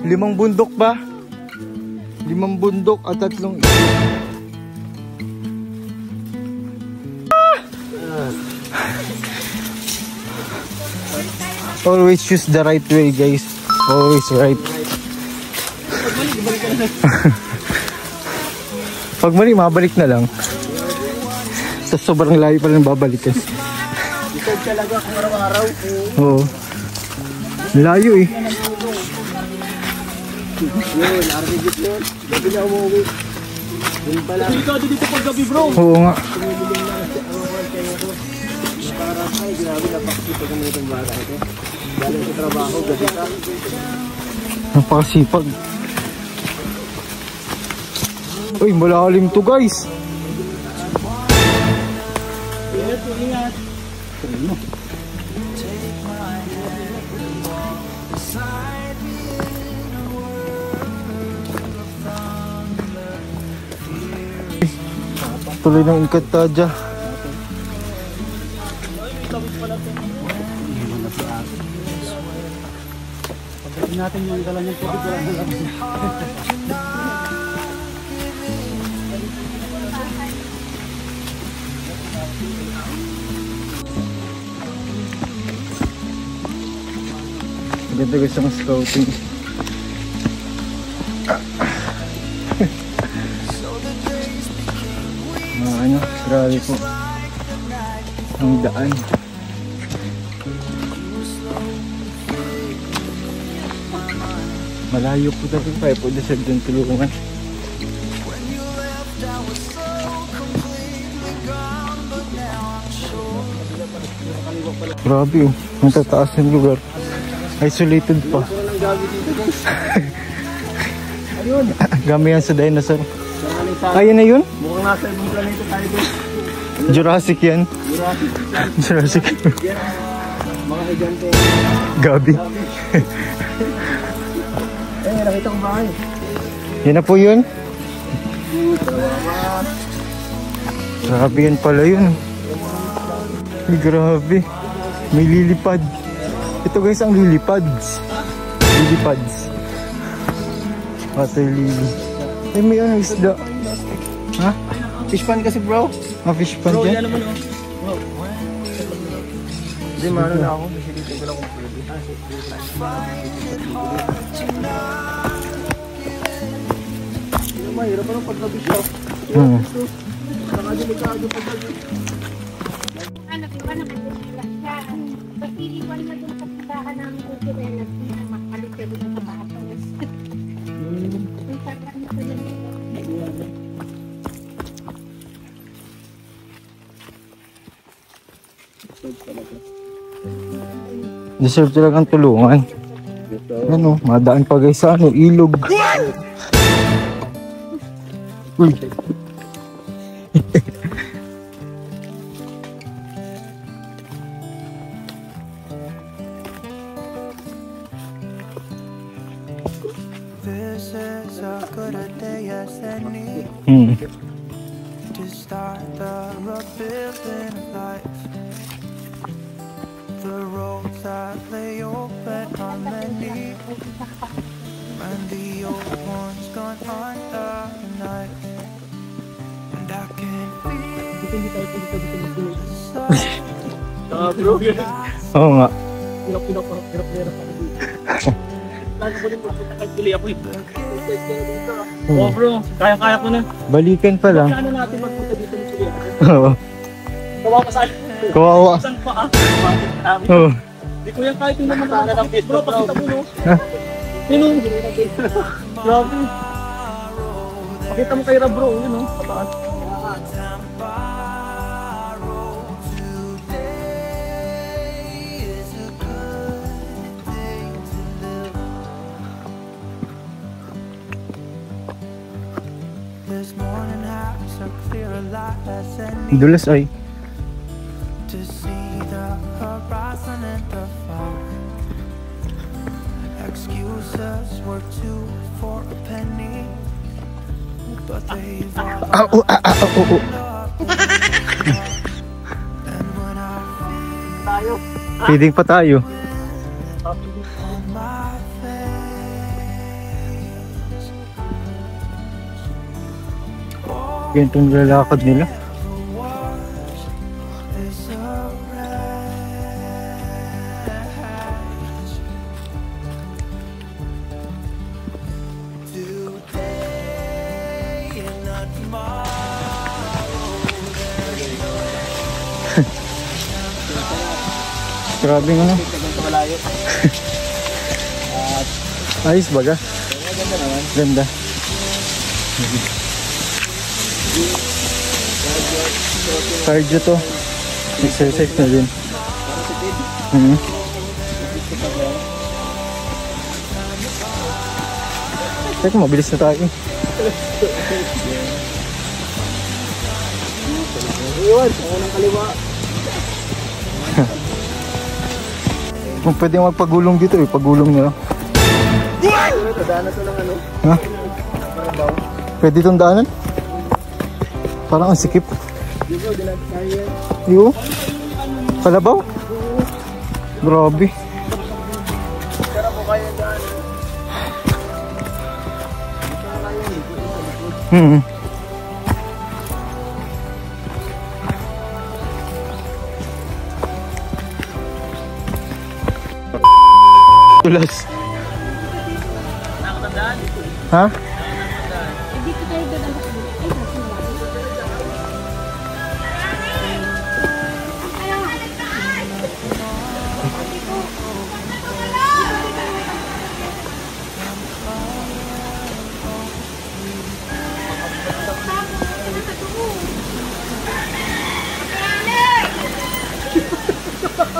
5 bundok ba? 5 bundok at 3 Always choose the right way, guys. Always right. Pag mali, mabalik na lang. Tapos sobrang layo pa rin babalik eh. Ikot talaga kung araw-araw. Oo. Layo eh. Yun, artigit yun. Gabi na umuwi. Yun pala. Dito pag gabi bro. Oo nga. Tumulong na kasi ang kayo ko. Nakarap ay grabe napakasipag ang itong bata ito. Galing sa trabaho, gabi ka. Napakasipag. Uy, malalim to guys. Ingat. Tuloy ng Encantadia. Pagdating natin yung dala ng tubig, wala na lang. Ganda guys ang scouting. Ano, grabe po ang daan. Malayo po talaga kaya po desert din tulungan. Grabe oh, ang tataas ng lugar. Isolated pa. Ayun. Gamay yan sa dinosaur. Ayun na yun? Mukhang nasa ibang planeta tayo doon. Jurassic yan. Jurassic. Mga higante. Gabi. Nakita ko bahay. Yan na po yun. Grabe yan pala yun. Ay, grabe. May lilipad. Ito guys ang lilipads. Lilipads. Water lily. Eh may ano isda. Ha? Fish pan kasi bro. Fish pan Bro, dyan? yan naman oh. Hindi, maano na ako. Masilito ko lang kung pwede. Hindi, mahirap pa lang paggabi siya. Nakadelikado paggabi. Diba nakadesila siya. Pasiliwan na dun sa pisahan namin yung sirelas na makalit siya dun sa batas. Ang sarap na ko yan. Deserve talagang tulungan. Ano, madaan pa guys sa ano, ilog. Uy. This is a good day as any to start the rebuilding of life. The roads that lay open are many, and the old ones gone under the night. And I can feel the sun. Bro, Oo nga. hirap ako dito. Lalo ko din pupunta kay Pili ako eh. Oo bro, kaya-kaya ko na. Balikan pa lang. Kaya natin magpunta dito ni Pili ako. Oo. Kawawa pa sa'yo. Kawawa. Saan pa ah? Oo. Di ko yan kahit yung naman ng face bro, pakita mo no. Yun o. Grabe. Pakita mo kay Ra bro, yun o. Pataas. Dulas ay. To see the horizon and the far. Excuses were two for a penny, but they've all and when I Tayo. Feeding pa tayo. on my face, ganito nilalakad nila. Grabe ano. Ayos baga. Ganda. Cardio to. Exercise na din. Teka, mabilis na tayo. Iwan, ako ng kaliwa. Kung pwede magpagulong dito, pagulong nyo. Daanan to ng ano? Ha? Pwede itong daanan? Parang ang sikip. Dito, dilag kaya. Yo. Kalabaw? Grabe. Pero po kaya daanan. Tulas. Ha? Dito tayo doon ang ay,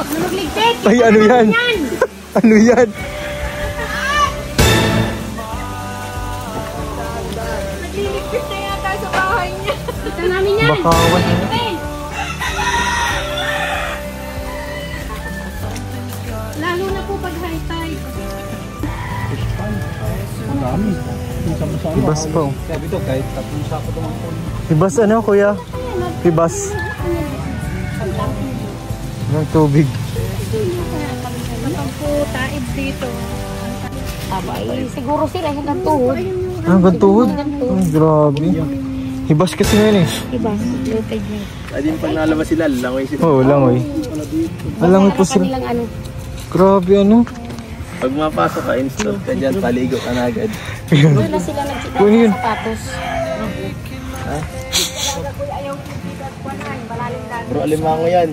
Lumagligpit! Ay, ano yan? Ano yan? Nagliligpit na yata sa bahay niya. Kita namin yan. Bakawan. Lalo na po pag high tide. Ibas pa. Sabi to, kahit tatlong sako to mga puno. Ibas ano kuya? Ibas. Ng tubig. Kapag po taib dito. Abay, siguro sila hanggang tuhod. Hanggang tuhod? Ay, grabe. Hibas kasi ngayon eh. Diba? Low tide na. Ay, din pag nalabas sila, langoy sila. Oo, langoy. Langoy po sila. Kanilang ano. Grabe ano. Pag mapasok ka, install ka dyan, paligo ka na agad. Doon na sila nagsikap Ano yun? ng sapatos. Bro, alimango yan.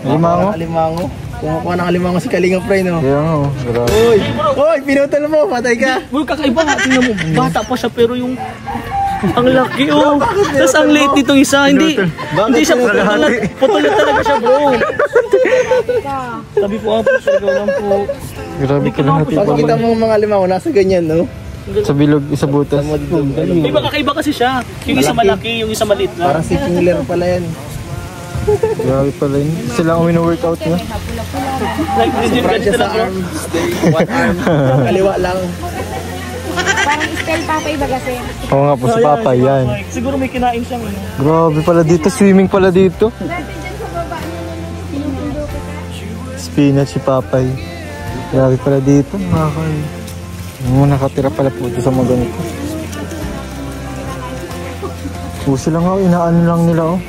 Alimango? Alimango. Kumukuha ng alimango si Kalinga Fry, no? Kaya nga oh. Grabe. Uy! Uy! Pinutol mo! Patay ka! Bro, kakaiba nga. Tingnan mo, bata pa siya pero yung ang laki oh. Tapos ang late nitong isa. Hindi siya putol na talaga siya bro. Sabi ko po, sigaw lang po. Grabe ka lang natin. Pagkita mo mga alimango, nasa ganyan, no? Sa bilog, sa butas. Di ba kakaiba kasi siya? Yung isa malaki, yung isa maliit na. Parang si Kingler pala yan. Grabe pala yun. Sila ang wino-workout niya. Like, legit Sobrang siya sa bro. arms. One arm. Kaliwa lang. Parang style papay ba kasi? Oo nga po, si Papa yan. Siguro may kinain siyang ano. Grabe pala dito, swimming pala dito. Spinach si Papay. Grabe pala dito, nakakay. Nakatira pala po ito sa mga ganito. Sila nga, inaano lang nila oh.